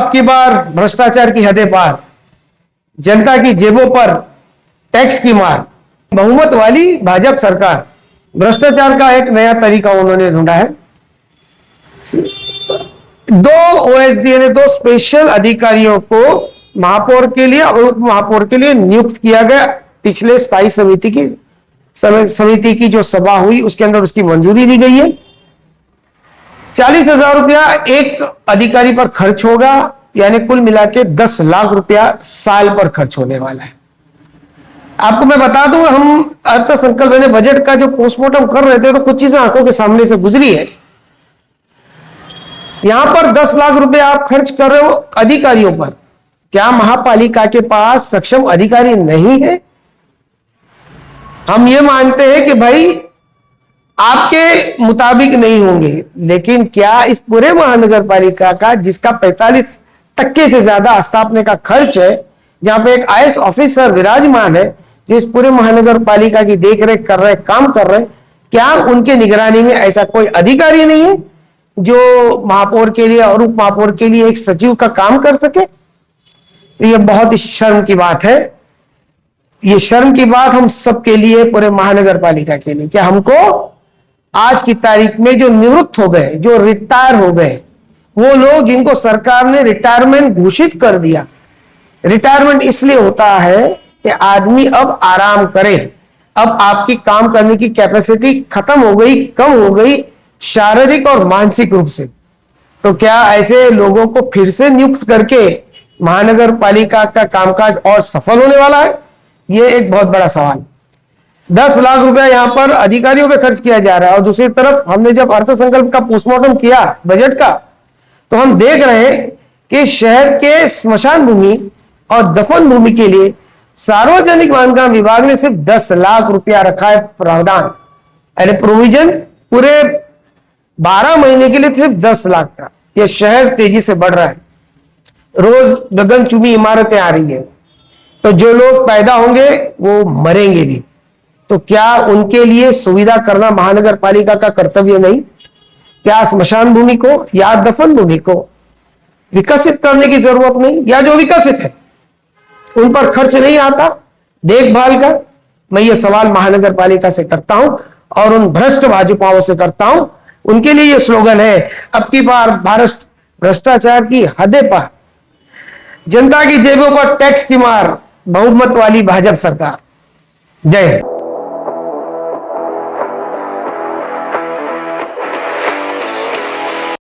अब की बार भ्रष्टाचार की हदें पार, जनता की जेबों पर टैक्स की मार, बहुमत वाली भाजपा सरकार। भ्रष्टाचार का एक नया तरीका उन्होंने ढूंढा है। दो ओएसडी ने दो स्पेशल अधिकारियों को महापौर के लिए और उप महापौर के लिए नियुक्त किया गया। पिछले स्थायी समिति की जो सभा हुई उसके अंदर उसकी मंजूरी दी गई है। 40,000 रुपया एक अधिकारी पर खर्च होगा, यानी कुल मिला के 10 लाख रुपया साल पर खर्च होने वाला है। आपको मैं बता दूं, हम अर्थ संकल्प यानी बजट का जो पोस्टमार्टम कर रहे थे तो कुछ चीजें आंखों के सामने से गुजरी है। यहां पर 10 लाख रुपया आप खर्च कर रहे हो अधिकारियों पर। क्या महापालिका के पास सक्षम अधिकारी नहीं है? हम ये मानते हैं कि भाई आपके मुताबिक नहीं होंगे, लेकिन क्या इस पूरे महानगर पालिका का, जिसका 45% से ज्यादा स्थापना का खर्च है, जहां पे एक आईएएस ऑफिसर विराजमान है जो इस पूरे महानगर पालिका की देखरेख कर रहे, काम कर रहे, क्या उनके निगरानी में ऐसा कोई अधिकारी नहीं है जो महापौर के लिए और उप महापौर के लिए एक सचिव का काम कर सके? तो यह बहुत ही शर्म की बात है। ये शर्म की बात हम सबके लिए, पूरे महानगर पालिका के लिए। क्या हमको आज की तारीख में जो निवृत्त हो गए, जो रिटायर हो गए, वो लोग जिनको सरकार ने रिटायरमेंट घोषित कर दिया, रिटायरमेंट इसलिए होता है कि आदमी अब आराम करे, अब आपकी काम करने की कैपेसिटी खत्म हो गई, कम हो गई, शारीरिक और मानसिक रूप से। तो क्या ऐसे लोगों को फिर से नियुक्त करके महानगर पालिका का कामकाज और सफल होने वाला है? यह एक बहुत बड़ा सवाल। 10 लाख रुपया यहां पर अधिकारियों पे खर्च किया जा रहा है, और दूसरी तरफ हमने जब अर्थसंकल्प का पोस्टमार्टम किया बजट का, तो हम देख रहे हैं कि शहर के स्मशान भूमि और दफन भूमि के लिए सार्वजनिक बांधकाम विभाग ने सिर्फ 10 लाख रुपया रखा है प्रावधान, अरे प्रोविजन पूरे 12 महीने के लिए सिर्फ 10 लाख का। यह शहर तेजी से बढ़ रहा है, रोज गगनचुंबी इमारतें आ रही है, तो जो लोग पैदा होंगे वो मरेंगे भी। तो क्या उनके लिए सुविधा करना महानगर पालिका का कर्तव्य नहीं? क्या स्मशान भूमि को या दफन भूमि को विकसित करने की जरूरत नहीं? या जो विकसित है उन पर खर्च नहीं आता देखभाल का? मैं ये सवाल महानगर पालिका से करता हूं और उन भ्रष्ट भाजपाओं से करता हूं। उनके लिए ये स्लोगन है, अब की बार भ्रष्टाचार की हदें पार, जनता की जेबों पर टैक्स की मार, बहुमत वाली भाजपा सरकार। जय हिंद।